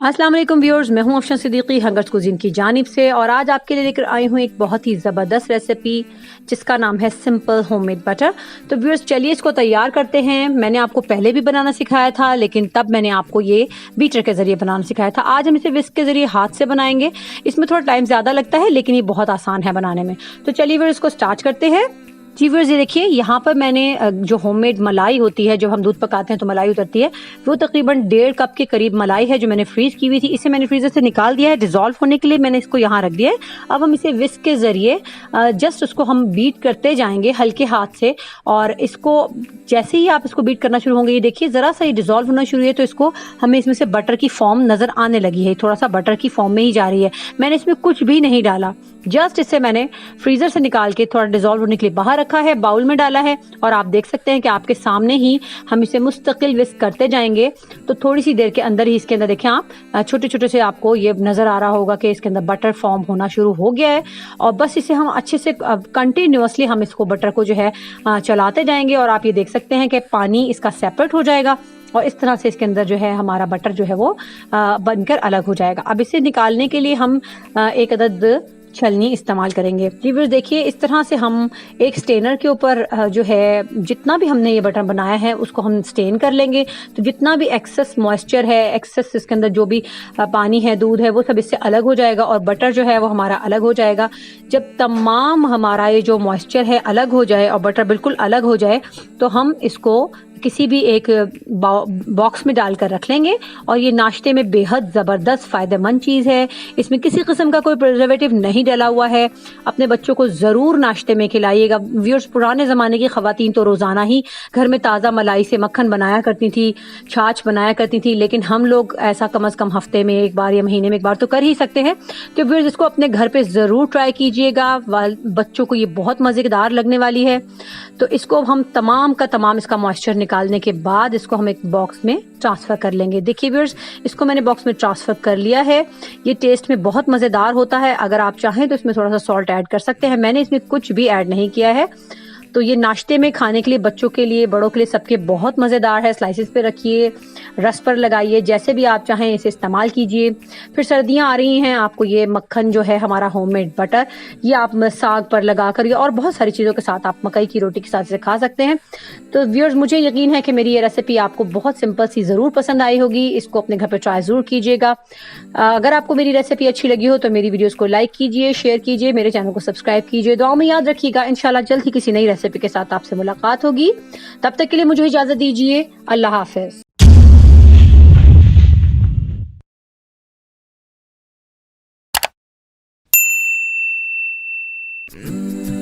अस्सलाम वालेकुम व्यूअर्स, मैं हूं अफशा सिद्दीकी हंगर्स कुजीन की जानिब से और आज आपके लिए लेकर आई हूं एक बहुत ही ज़बरदस्त रेसिपी जिसका नाम है सिंपल होममेड बटर। तो व्यूअर्स चलिए इसको तैयार करते हैं। मैंने आपको पहले भी बनाना सिखाया था, लेकिन तब मैंने आपको ये बीटर के ज़रिए बनाना सिखाया था। आज हम इसे विस्क के ज़रिए हाथ से बनाएंगे। इसमें थोड़ा टाइम ज़्यादा लगता है, लेकिन ये बहुत आसान है बनाने में। तो चलिए व्यूअर्स इसको स्टार्ट करते हैं। जी व्यूअर्स, ये देखिए यहाँ पर मैंने जो होममेड मलाई होती है, जब हम दूध पकाते हैं तो मलाई उतरती है, वो तकरीबन 1.5 कप के करीब मलाई है जो मैंने फ्रीज की हुई थी। इसे मैंने फ्रीजर से निकाल दिया है डिजोल्व होने के लिए। मैंने इसको यहाँ रख दिया है। अब हम इसे विस्क के जरिए जस्ट उसको हम बीट करते जाएंगे हल्के हाथ से। और इसको जैसे ही आप इसको बीट करना शुरू होंगे, ये देखिए जरा सा ये डिजोल्व होना शुरू है, तो इसको हमें इसमें से बटर की फॉर्म नजर आने लगी है। थोड़ा सा बटर की फॉर्म में ही जा रही है। मैंने इसमें कुछ भी नहीं डाला, जस्ट इसे मैंने फ्रीजर से निकाल के थोड़ा डिजोल्व होने के लिए बाहर रखा है, बाउल में डाला है। और आप देख सकते हैं कि आपके सामने ही हम इसे मुस्तकिल विस्क करते जाएंगे। तो थोड़ी सी देर के अंदर ही इसके अंदर देखें आप, छोटे छोटे से आपको ये नजर आ रहा होगा कि इसके अंदर बटर फॉर्म होना शुरू हो गया है। और बस इसे हम अच्छे से कंटिन्यूअसली हम इसको बटर को जो है चलाते जाएंगे। और आप ये देख सकते हैं कि पानी इसका सेपरेट हो जाएगा और इस तरह से इसके अंदर जो है हमारा बटर जो है वो बनकर अलग हो जाएगा। अब इसे निकालने के लिए हम एक अदद छलनी इस्तेमाल करेंगे। जी व्यूअर्स देखिए, इस तरह से हम एक स्टेनर के ऊपर जो है जितना भी हमने ये बटर बनाया है उसको हम स्टेन कर लेंगे। तो जितना भी एक्सेस मॉइस्चर है, एक्सेस इसके अंदर जो भी पानी है, दूध है, वो सब इससे अलग हो जाएगा और बटर जो है वो हमारा अलग हो जाएगा। जब तमाम हमारा ये जो मॉइस्चर है अलग हो जाए और बटर बिल्कुल अलग हो जाए, तो हम इसको किसी भी एक बॉक्स में डालकर रख लेंगे। और ये नाश्ते में बेहद ज़बरदस्त फ़ायदेमंद चीज़ है। इसमें किसी किस्म का कोई प्रिजर्वेटिव नहीं डला हुआ है। अपने बच्चों को ज़रूर नाश्ते में खिलाइएगा। व्यूअर्स, पुराने ज़माने की ख़वातीन तो रोज़ाना ही घर में ताज़ा मलाई से मक्खन बनाया करती थी, छाछ बनाया करती थी, लेकिन हम लोग ऐसा कम अज़ कम हफ्ते में एक बार या महीने में एक बार तो कर ही सकते हैं। तो व्यूअर्स इसको अपने घर पर ज़रूर ट्राई कीजिएगा। बच्चों को ये बहुत मज़ेदार लगने वाली है। तो इसको हम तमाम का तमाम इसका मॉइस्चर निकालने के बाद इसको हम एक बॉक्स में ट्रांसफ़र कर लेंगे। देखिए व्यूअर्स, इसको मैंने बॉक्स में ट्रांसफ़र कर लिया है। ये टेस्ट में बहुत मज़ेदार होता है। अगर आप चाहें तो इसमें थोड़ा सा सॉल्ट ऐड कर सकते हैं। मैंने इसमें कुछ भी ऐड नहीं किया है। तो ये नाश्ते में खाने के लिए, बच्चों के लिए, बड़ों के लिए, सबके बहुत मज़ेदार है। स्लाइसिस पे रखिए, रस पर लगाइए, जैसे भी आप चाहें इसे इस्तेमाल कीजिए। फिर सर्दियां आ रही हैं, आपको ये मक्खन जो है हमारा होममेड बटर, ये आप साग पर लगा कर और बहुत सारी चीज़ों के साथ, आप मकई की रोटी के साथ इसे खा सकते हैं। तो व्यूअर्स, मुझे यकीन है कि मेरी ये रेसिपी आपको बहुत सिंपल सी ज़रूर पसंद आई होगी। इसको अपने घर पर ट्राई ज़रूर कीजिएगा। अगर आपको मेरी रेसिपी अच्छी लगी हो तो मेरी वीडियोज़ को लाइक कीजिए, शेयर कीजिए, मेरे चैनल को सब्सक्राइब कीजिए। दुआ में याद रखिएगा। इंशाल्लाह जल्द ही किसी नई रेसिपी के साथ आपसे मुलाकात होगी। तब तक के लिए मुझे इजाजत दीजिए। अल्लाह हाफिज। Mm-hmm.